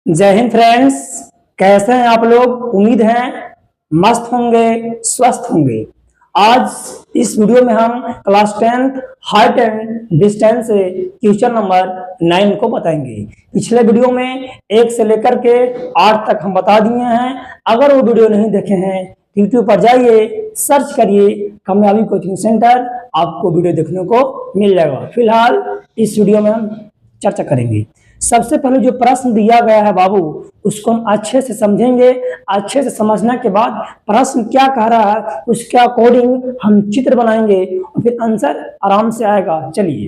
जय हिंद फ्रेंड्स। कैसे हैं आप लोग? उम्मीद है मस्त होंगे, स्वस्थ होंगे। आज इस वीडियो में हम क्लास 10 हाइट एंड डिस्टेंस से क्वेश्चन नंबर 9 को बताएंगे। पिछले वीडियो में 1 से लेकर के 8 तक हम बता दिए हैं। अगर वो वीडियो नहीं देखे हैं यूट्यूब पर जाइए, सर्च करिए कामयाबी कोचिंग सेंटर, आपको वीडियो देखने को मिल जाएगा। फिलहाल इस वीडियो में हम चर्चा करेंगे। सबसे पहले जो प्रश्न दिया गया है बाबू, उसको हम अच्छे से समझेंगे। अच्छे से समझने के बाद प्रश्न क्या कह रहा है उसके अकॉर्डिंग हम चित्र बनाएंगे और फिर आंसर आराम से आएगा। चलिए,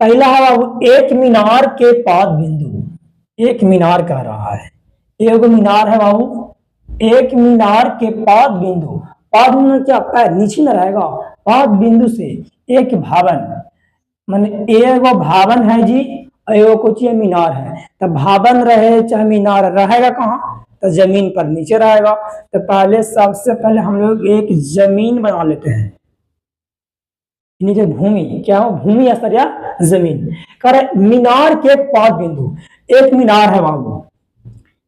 पहला है बाबू, एक मीनार के पाद बिंदु। एक मीनार कह रहा है, एक मीनार है बाबू, एक मीनार के पाद बिंदु। पाद बिंदु क्या? पैर नीचे न रहेगा। पाद बिंदु से एक भावन, माने एक भावन है जी, एगो कुछ मीनार है। तो भावन रहे चाहे मीनार रहेगा कहाँ? तो जमीन पर नीचे रहेगा। तो पहले सबसे पहले हम लोग एक जमीन बना लेते हैं। नीचे भूमि क्या हो? भूमि असर या जमीन। कर मीनार के पाद बिंदु, एक मीनार है बाबू।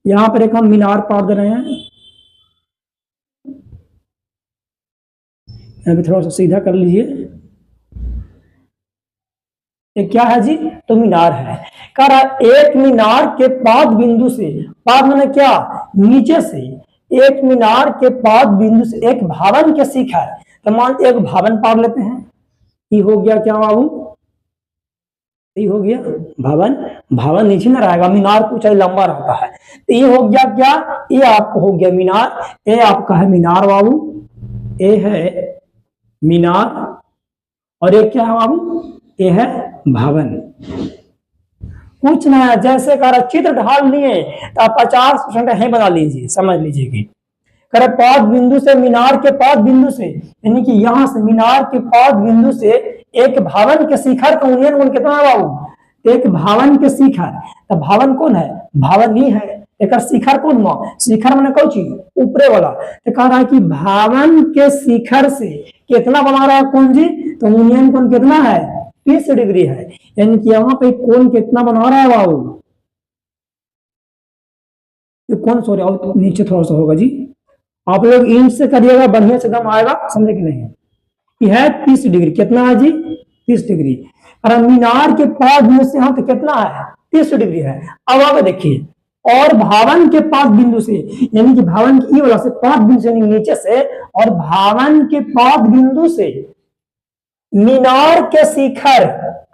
यहां पर एक हम मीनार पाड़ दे रहे हैं। यहाँ पे थोड़ा सा सीधा कर लीजिए। ये क्या है जी? तो मीनार है। कर एक मीनार के पाद बिंदु से, पाद माने क्या? नीचे से। एक मीनार के पाद बिंदु से एक भावन के शिखर, तो मान एक भावन पाड़ लेते हैं। ये हो गया क्या बाबू? ये हो गया भावन। भावन नीचे ना रहेगा, मीनार की ऊंचाई लंबा रहता है। तो ये हो गया क्या? ये आपको हो गया मीनार। ये आपका है मीनार बाबू, ये है मीनार। और ये क्या है बाबू? ये है भावन। कुछ ना, जैसे कर चित्र ढाल लिए तो आप 50% है बना लीजिए, समझ लीजिए कि कर पाद बिंदु से, मीनार के पाद बिंदु से, यानी कि यहां से मीनार के पाद बिंदु से एक भावन के शिखर का यूनियन कोण कितना है बाबू? एक भावन के शिखर। तो भावन कौन है? भावन ही है। एक शिखर कौन हुआ? शिखर मैंने कौन चीज? ऊपरे वाला। तो कह रहा है कि भावन के शिखर से कितना बना रहा है कौन जी? तो यूनियन कोण कितना है? 30 डिग्री है। यानी कि यहाँ पे कोण कितना बना रहा है बाबू? ये कौन सो रहा है? नीचे थोड़ा सा होगा जी, आप लोग इंच से करिएगा, बढ़िया से दम आएगा, समझे कि नहीं? ये है 30 डिग्री। कितना है जी? 30 डिग्री। और मीनार के पाद बिंदु से यहाँ पे कितना है? 30 डिग्री है। अब आगे देखिए, और भावन के पाद बिंदु से, यानी कि भावन की वाला से, पाद बिंदु से नीचे से, और भावन के पाद बिंदु से मीनार के शिखर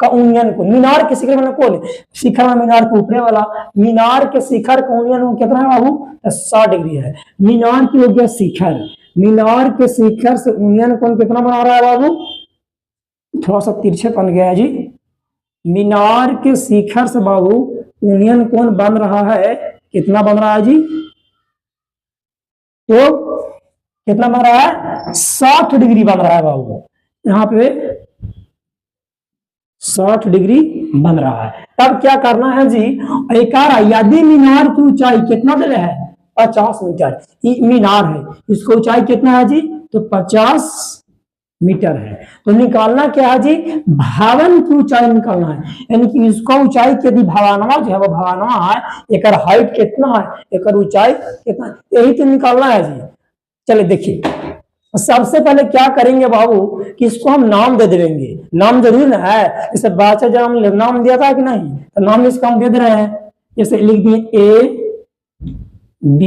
का यूनियन को, मीनार के शिखर में कौन? शिखर में मीनार के ऊपरे वाला। मीनार के शिखर का यूनियन कितना है बाबू? 60 डिग्री है। मीनार की हो गया शिखर, मीनार के शिखर से यूनियन कोण कितना बना रहा है बाबू? थोड़ा सा तिरछे बन गया है जी। मीनार के शिखर से बाबू यूनियन कोण बन रहा है, कितना बन रहा है जी? तो कितना बन रहा है? 60 डिग्री बन रहा है बाबू। यहाँ पे 60 डिग्री बन रहा है। तब क्या करना है जी? यदि मीनार की ऊंचाई कितना दे रहे हैं? 50 मीटर। मीनार है, इसको ऊंचाई कितना है जी? तो 50 मीटर है। तो निकालना क्या है जी? भावन की ऊंचाई निकालना है। यानी कि इसका ऊंचाई यदि भावानवा जो है वो भावानवा है, एक हाइट कितना है, एक ऊंचाई कितना, यही तो निकालना है जी। चलिए देखिए, सबसे पहले क्या करेंगे बाबू कि इसको हम नाम दे देंगे। नाम जरूर ना है, जैसे बादशाह जब हम नाम दिया था कि नहीं, तो नाम इसका हम दे दे रहे हैं। जैसे लिख दिए A B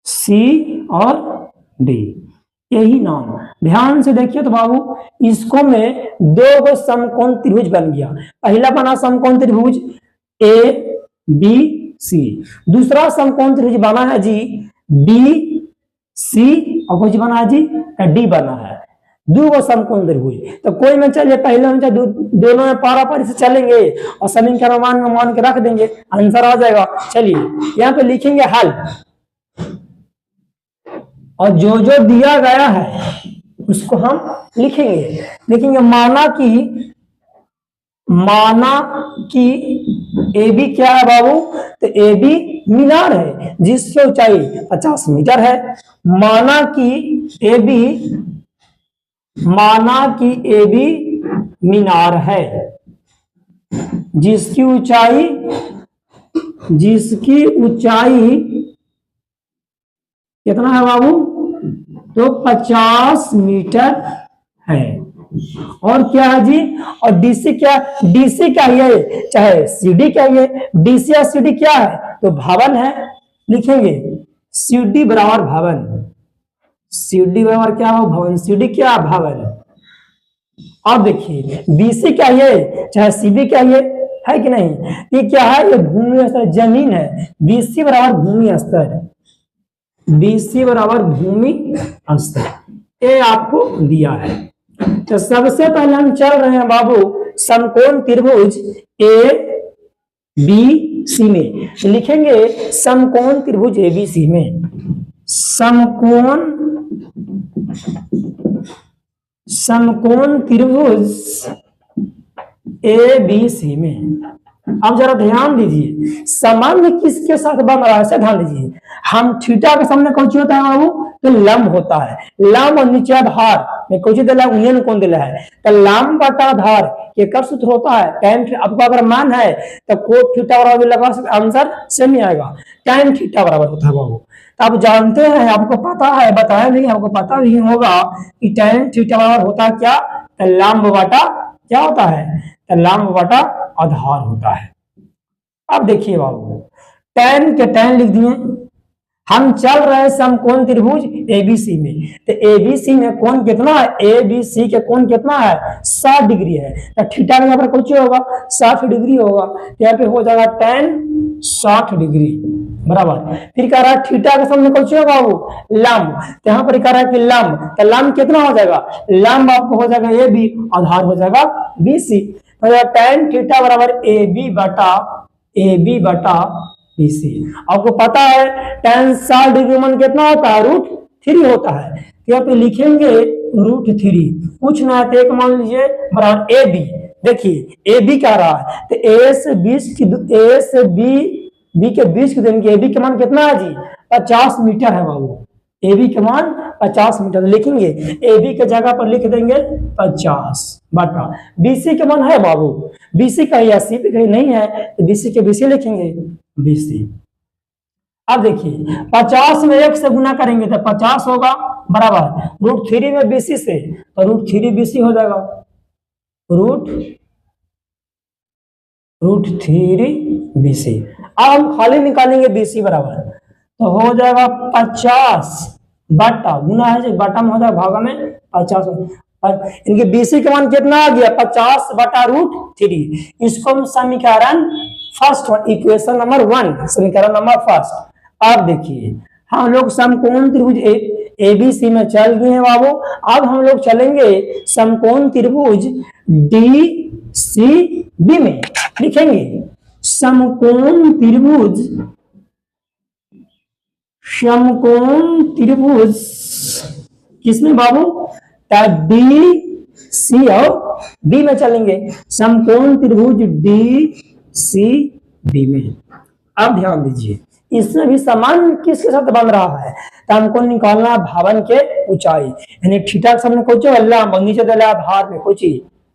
C और D, यही नाम। ध्यान से देखिए तो बाबू, इसको में दो गो समकोण त्रिभुज बन गया। पहला बना समकोण त्रिभुज A B C, दूसरा समकोण त्रिभुज बना है जी बी सी, और कुछ बना है जी डी बना है। दो समकोण त्रिभुज, तो कोई में चलिए पहले में दोनों में पारापारी से चलेंगे और समीकरण में मान के रख देंगे, आंसर आ जाएगा। चलिए यहाँ पे लिखेंगे हल, और जो जो दिया गया है उसको हम लिखेंगे। माना कि ए बी क्या है बाबू? तो ए बी मीनार है जिसकी ऊंचाई 50 मीटर है। माना कि ए बी मीनार है। जिसकी ऊंचाई कितना है बाबू? तो 50 मीटर है। और क्या है जी? और डीसी क्या? डीसी क्या है, चाहे सीडी क्या है, डीसी या सीडी क्या है? तो भावन है। लिखेंगे सीडी बराबर भावन। सीडी बराबर क्या हो? भवन। सीडी क्या? भावन। अब देखिए बीसी क्या है, चाहे सीबी क्या है कि नहीं? ये क्या है? ये भूमि स्तर, जमीन है। बीसी बराबर भूमि स्तर। बीसी बराबर भूमि स्तर, ये आपको दिया है। तो सबसे पहले हम चल रहे हैं बाबू समकोण त्रिभुज ए बी सी में। लिखेंगे समकोण त्रिभुज ए बी सी में। समकोण त्रिभुज ए बी सी में। अब जरा ध्यान दीजिए, संबंध किसके साथ बन रहा है, ऐसे ध्यान दीजिए। हम थीटा के सामने कौन सी होता है बाबू? तो लंब होता है। लंब और नीचे आधार में कौन सी दिला है? union कौन दिला है? तो लंब बटा आधार ये कब सूत्र होता है? tan। आपको अगर मान है तो कोट थीटा बराबर लगा सकते, आंसर सेम ही आएगा। tan थीटा बराबर होता है बाबू। तो आप जानते हैं, आपको पता है, बताया नहीं, आपको पता नहीं होगा कि tan थीटा बराबर होता है क्या? तो लंब बटा क्या होता है? तो लंब बटा आधार होता है। अब देखिए बाबू tan के tan लिख दिए। हम चल रहे हैं समकोण त्रिभुज एबीसी में। तो एबीसी में कोण कितना है? एबीसी के कोण कितना है? 60 डिग्री है। तो थीटा का यहाँ पर कुछ होगा 60 डिग्री होगा। तो यहाँ पे हो जाएगा tan 60 डिग्री बराबर। फिर कह रहा है थीटा के सामने कुछ होगा वो लंब। तो यहाँ पर कह रहा है कि लंब, तो लंब कितना हो जाएगा? लंब आपको हो जाएगा ए बी, आधार हो जाएगा बीसी। तो tan थीटा बराबर ए बी बटा बीसी। आपको पता है tan 60 डिग्री मान कितना होता है? √3 होता है। तो यहाँ पे लिखेंगे √3। पूछना है तो एक मान लीजिए बराबर ए बी। देखिए ए बी क्या रहा है? तो ए से बी के 20 की देंगे। ए बी के मान कितना है जी? 50 मीटर है बाबू। ए बी के मान 50 मीटर लिखेंगे। ए बी के जगह पर लिख देंगे 50 बटा बीसी के मान है बाबू। बीसी का या सी कहीं नहीं है तो बीसी के बीसी लिखेंगे बीसी। अब देखिए 50 में 1 से गुना करेंगे तो 50 होगा बराबर √3 में बीसी से, तो √3 बीसी हो जाएगा। √3 बीसी। अब हम खाली निकालेंगे बीसी बराबर, तो हो जाएगा 50 बटा गुना है, बटा में हो जाएगा भागा में 50। इनके बीसी का मान कितना आ गया? 50 बटा √3। इसको हम समीकरण फर्स्ट, इक्वेशन नंबर 1, समीकरण नंबर फर्स्ट। अब देखिए हम लोग समकोण त्रिभुज एबीसी में चल गए हैं बाबू। अब हम लोग चलेंगे समकोण त्रिभुज डीसीबी में। लिखेंगे समकोण त्रिभुज किसमें बाबू? डी सी और बी में चलेंगे। समकोण त्रिभुज डी सी बी में। अब ध्यान दीजिए इसमें भी समान किसके साथ बन रहा है? तो हमको निकालना है भावन के ऊंचाई, यानी थीटा के सामने कुछ लंब और नीचे दिला आधार में कुछ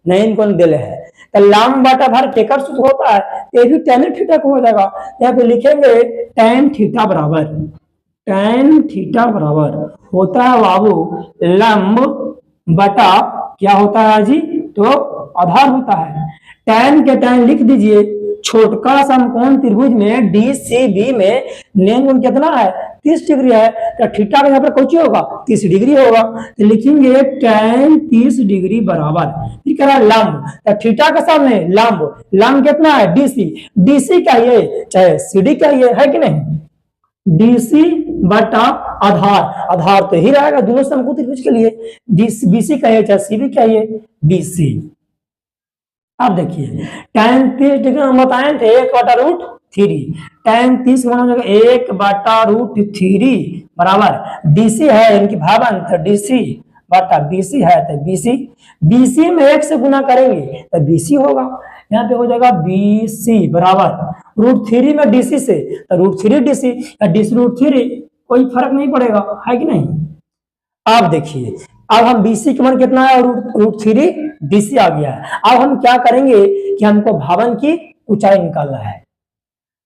नहीं इनको दिले है। तो लंब बटा आधार टेकर सूत्र होता है, ये भी tan थीटा को हो जाएगा। यहाँ पे लिखेंगे tan थीटा बराबर होता है बाबू लंब बटा क्या होता है जी? तो आधार होता है। tan के tan लिख दीजिए। छोटका समकोण त्रिभुज में डीसीबी में नेम कोण कितना है? 30 डिग्री है। तो थीटा का यहाँ पर कुछ होगा 30 डिग्री होगा। तो लिखेंगे tan 30 डिग्री बराबर फिर कह रहा है लंब। तो थीटा के सामने लंब कितना है? डीसी का ये चाहे सीडी का ये है कि नहीं? डीसी बटा आधार तो ही रहेगा दोनों समकोण त्रिभुज के लिए। बीसी का ये चाहे सीबी का ये बीसी। अब देखिए tan 30 डिग्री हम बताए थे 1 बटा √3। tan 30 का मतलब 1 बटा √3 बराबर डीसी है इनकी भावन, तो डीसी बटा बीसी है तो बीसी में 1 से गुना करेंगे तो बीसी होगा। यहाँ पे हो जाएगा बीसी बराबर √3 में डीसी से, तो √3 डीसी या डीसी √3 कोई फर्क नहीं पड़ेगा, है कि नहीं? अब देखिए अब हम बीसी का मान कितना है? √3 डीसी आ गया है। अब हम क्या करेंगे कि हमको भवन की ऊंचाई निकालना है,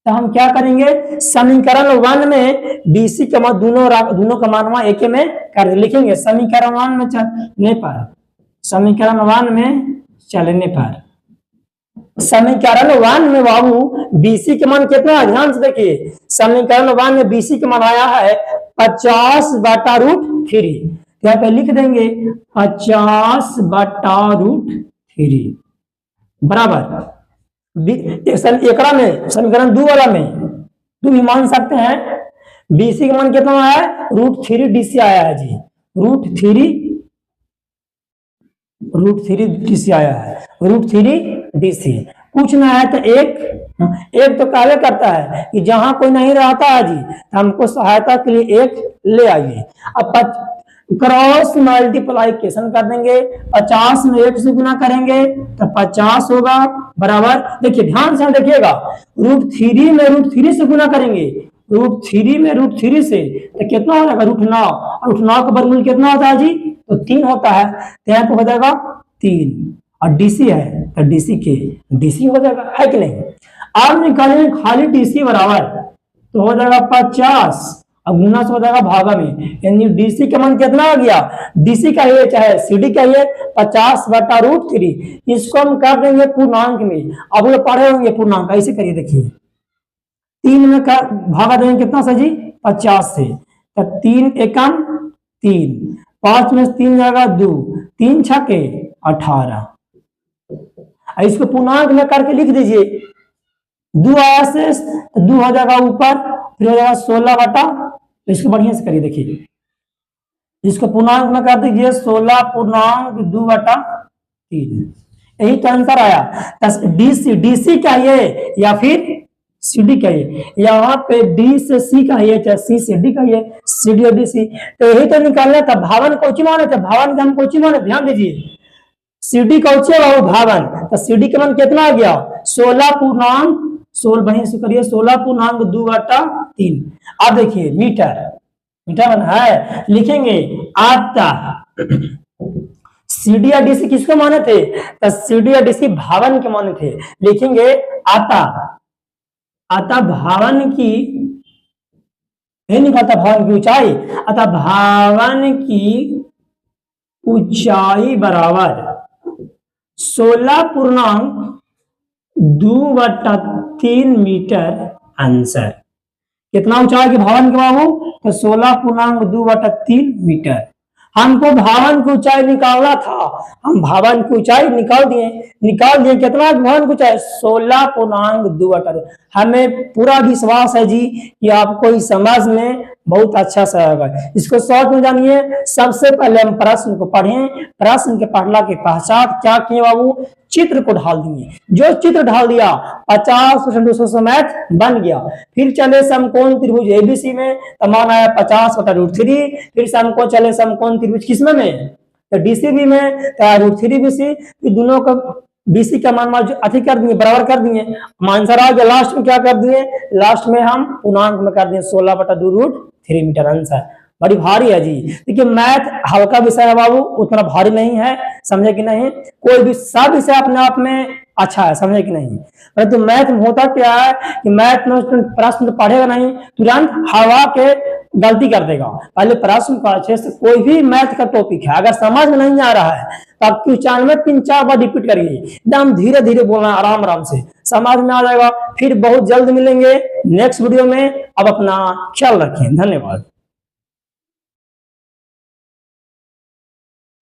तो हम क्या करेंगे, समीकरण 1 में बीसी का मान दोनों का मान एक में कर लिखेंगे। समीकरण 1 में चलने पर, समीकरण 1 में चलने पर, समीकरण 1 में बाबू बीसी के मान कितना है, ध्यान से देखिए। समीकरण 1 में बीसी के मान आया है 50/√3। यहाँ पे लिख देंगे 50/√3 बराबर एकड़ा में, समीकरण 2 वाला में तुम भी मान सकते हैं। बीसी का मान कितना आया है, √3 डीसी आया है जी, √3 डीसी आया है, √3 डीसी। पूछना है तो एक तो कार्य करता है कि जहां कोई नहीं रहता है जी, हमको सहायता के लिए एक ले आइए। अब क्रॉस मल्टीप्लाइकेशन कर देंगे, 50 में 1 से गुना करेंगे तो 50 होगा बराबर। देखिए ध्यान से देखिएगा, √3 में √3 से गुना करेंगे, √3 में √3 से तो कितना हो जाएगा, √9, और √9 का वर्गमूल कितना होता है जी, तो 3 होता है, तो यहाँ पे हो जाएगा 3, और डीसी है तो डीसी के डीसी हो जाएगा, है कि नहीं। अब निकालेंगे खाली डीसी बराबर, तो हो जाएगा 50 अब गुना से हो जाएगा भागा में, यानी डीसी का मान कितना आ गया, डीसी का ही चाहे सीडी का ही 50/√3। इसको हम कर देंगे पूर्णांक में। अब लोग पढ़े होंगे पूर्णांक, ऐसे करिए देखिए, 3 में भागा देंगे कितना सा जी, 50 से, तो 3 एकम 3, 5 में 3 जाएगा 2, 3 छके 18। इसको पूर्णांक में करके लिख दीजिए, 2 आया से तो 2 हो जाएगा ऊपर, फिर हो जाएगा 16 इसको बढ़िया से करिए देखिए, इसको पूर्णांक में कर दीजिए 16/2/3, यही तो आंसर आया। डीसी का ये या फिर सीडी का ये, यहाँ पे डी से सी का ये चाहे सी से डी का ये, सीडी और डीसी, तो यही तो निकालना था। भावन कौची माने थे, भावन का हम कौची माने, ध्यान दीजिए, सीडी कौची है भावन, तो सीडी का मान कितना आ गया, 16 बढ़िया से करिए 16/2/3। अब देखिए मीटर बना है, लिखेंगे आता। सीडी या डीसी किसको माने थे, तो सीडी या डीसी भावन के माने थे, लिखेंगे आता भावन की, नहीं निकालता भावन की ऊंचाई, अतः भावन की ऊंचाई बराबर 16.2/3 मीटर। आंसर कितना ऊंचाई की भवन के बाबू, तो 16.2/3 मीटर। हमको भवन की ऊंचाई निकालना था, हम भवन की ऊंचाई निकाल दिए कितना भवन की ऊंचाई, 16.2/3। हमें पूरा विश्वास है जी कि आपको इस समझ में बहुत अच्छा से आएगा। इसको शॉर्ट में जानिए। सबसे पहले हम प्रश्न को पढ़ें, प्रश्न के पढ़ला के पश्चात क्या किए बाबू, चित्र को ढाल दिए, जो चित्र ढाल दिया 50% उसको मैथ बन गया। फिर चले समकोण त्रिभुज एबीसी में, तो मान आया 50/√3। फिर समकोण चले समकोण त्रिभुज किसमें में, तो डीसीबी में, तो √3 बीसी, फिर दोनों का बीसी का मान अधिक कर दिए, बराबर कर दिए, आंसर आ गया। लास्ट में क्या कर दिए, लास्ट में हम पूर्णांक में कर दिए 16/2√3 मीटर। आंसर बड़ी भारी है जी। देखिए मैथ हल्का विषय है बाबू, उतना भारी नहीं है, समझे कि नहीं। कोई भी सब विषय अपने आप में अच्छा है, समझे कि नहीं। परंतु मैथ में होता क्या है कि मैथ में प्रश्न पढ़ेगा नहीं, तुरंत हवा के गलती कर देगा। पहले प्रश्न को अच्छे से, कोई भी मैथ का टॉपिक है अगर समझ में नहीं आ रहा है तो आप क्वेश्चन में 3-4 बार रिपीट करिए, एकदम धीरे धीरे बोलना, आराम से समझ में आ जाएगा। फिर बहुत जल्द मिलेंगे नेक्स्ट वीडियो में। अब अपना ख्याल रखें, धन्यवाद।